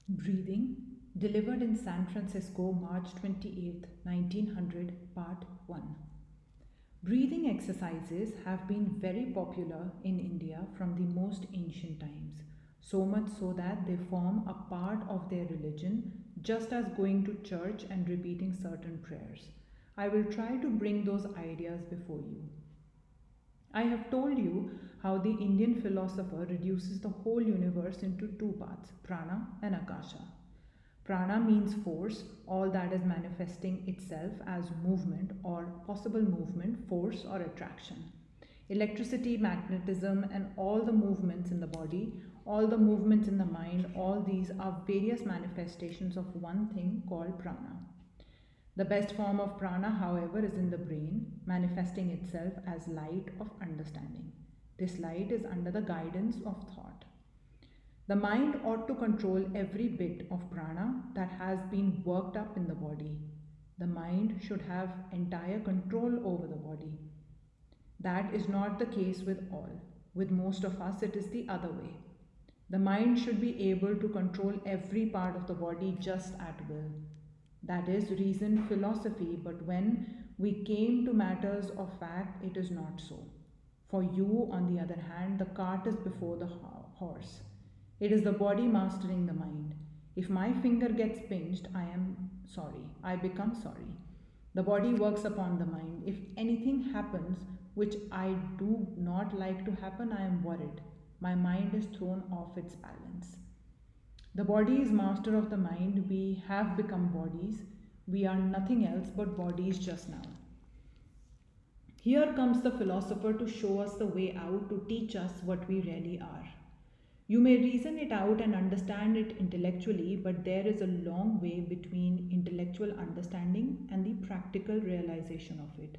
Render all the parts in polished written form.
Breathing, delivered in San Francisco, March 28, 1900, Part 1. Breathing exercises have been very popular in India from the most ancient times, so much so that they form a part of their religion, just as going to church and repeating certain prayers. I will try to bring those ideas before you. I have told you how the Indian philosopher reduces the whole universe into two parts, prana and akasha. Prana means force, all that is manifesting itself as movement or possible movement, force or attraction. Electricity, magnetism, and all the movements in the body, all the movements in the mind, all these are various manifestations of one thing called prana. The best form of prana, however, is in the brain, manifesting itself as light of understanding. This light is under the guidance of thought. The mind ought to control every bit of prana that has been worked up in the body. The mind should have entire control over the body. That is not the case with all. With most of us, it is the other way. The mind should be able to control every part of the body just at will. That is reasoned philosophy, but when we came to matters of fact, it is not so. For you, on the other hand, the cart is before the horse. It is the body mastering the mind. If my finger gets pinched, I am sorry. I become sorry. The body works upon the mind. If anything happens which I do not like to happen, I am worried. My mind is thrown off its balance. The body is master of the mind. We have become bodies. We are nothing else but bodies just now. Here comes the philosopher to show us the way out, to teach us what we really are. You may reason it out and understand it intellectually, but there is a long way between intellectual understanding and the practical realization of it.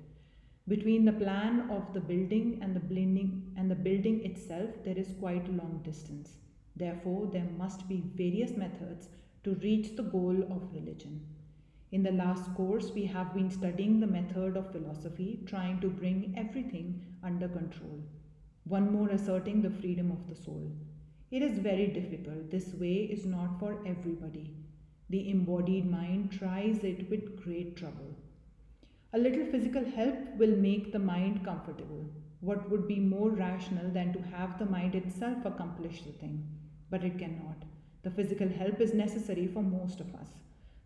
Between the plan of the building and the building itself, there is quite a long distance. Therefore, there must be various methods to reach the goal of religion. In the last course, we have been studying the method of philosophy, trying to bring everything under control. One more asserting the freedom of the soul. It is very difficult. This way is not for everybody. The embodied mind tries it with great trouble. A little physical help will make the mind comfortable. What would be more rational than to have the mind itself accomplish the thing? But it cannot. The physical help is necessary for most of us.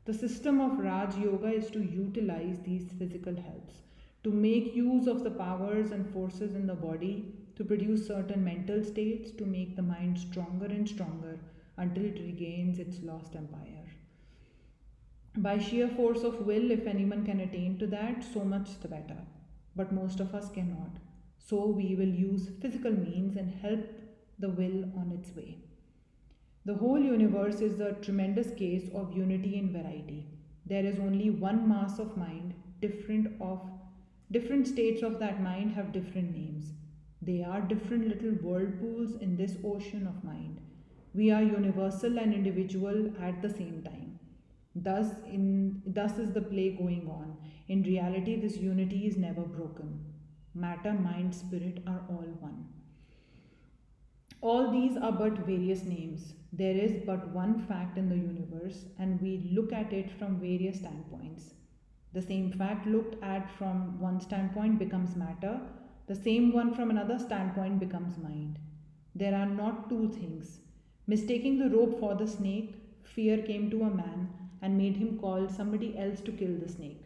The system of Raj Yoga is to utilize these physical helps, to make use of the powers and forces in the body, to produce certain mental states, to make the mind stronger and stronger until it regains its lost empire. By sheer force of will, if anyone can attain to that, so much the better. But most of us cannot. So we will use physical means and help the will on its way. The whole universe is a tremendous case of unity in variety. There is only one mass of mind, different states of that mind have different names. They are different little whirlpools in this ocean of mind. We are universal and individual at the same time. Thus is the play going on. In reality, this unity is never broken. Matter, mind, spirit are all one. All these are but various names. There is but one fact in the universe, and we look at it from various standpoints. The same fact looked at from one standpoint becomes matter, the same one from another standpoint becomes mind. There are not two things. Mistaking the rope for the snake, fear came to a man and made him call somebody else to kill the snake.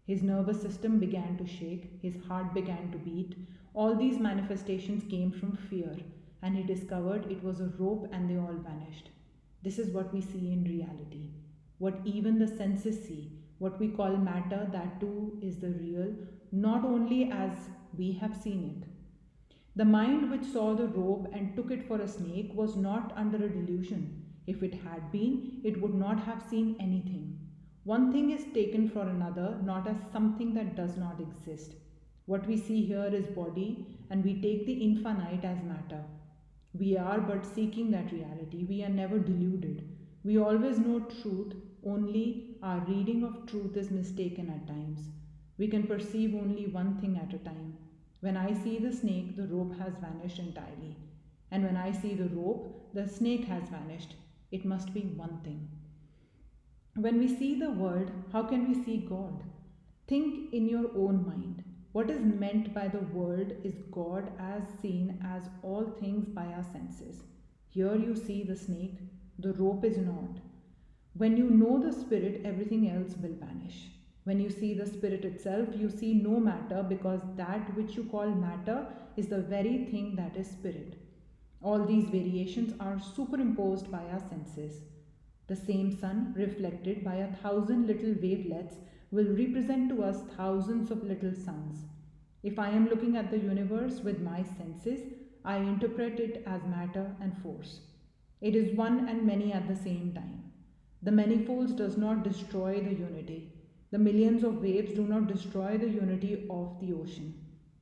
His nervous system began to shake, his heart began to beat. All these manifestations came from fear, and he discovered it was a rope and they all vanished. This is what we see in reality. What even the senses see, what we call matter, that too is the real, not only as we have seen it. The mind which saw the rope and took it for a snake was not under a delusion. If it had been, it would not have seen anything. One thing is taken for another, not as something that does not exist. What we see here is body, and we take the infinite as matter. We are but seeking that reality. We are never deluded. We always know truth, only our reading of truth is mistaken at times. We can perceive only one thing at a time. When I see the snake, the rope has vanished entirely. And when I see the rope, the snake has vanished. It must be one thing. When we see the world, how can we see God? Think in your own mind. What is meant by the world is God as seen as all things by our senses. Here you see the snake, the rope is not. When you know the spirit, everything else will vanish. When you see the spirit itself, you see no matter because that which you call matter is the very thing that is spirit. All these variations are superimposed by our senses. The same sun, reflected by 1,000 little wavelets, will represent to us thousands of little suns. If I am looking at the universe with my senses, I interpret it as matter and force. It is one and many at the same time. The manifolds does not destroy the unity. The millions of waves do not destroy the unity of the ocean.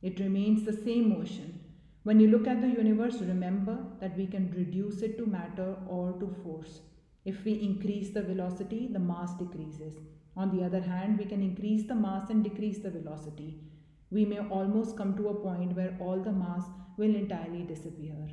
It remains the same ocean. When you look at the universe, remember that we can reduce it to matter or to force. If we increase the velocity, the mass decreases. On the other hand, we can increase the mass and decrease the velocity. We may almost come to a point where all the mass will entirely disappear.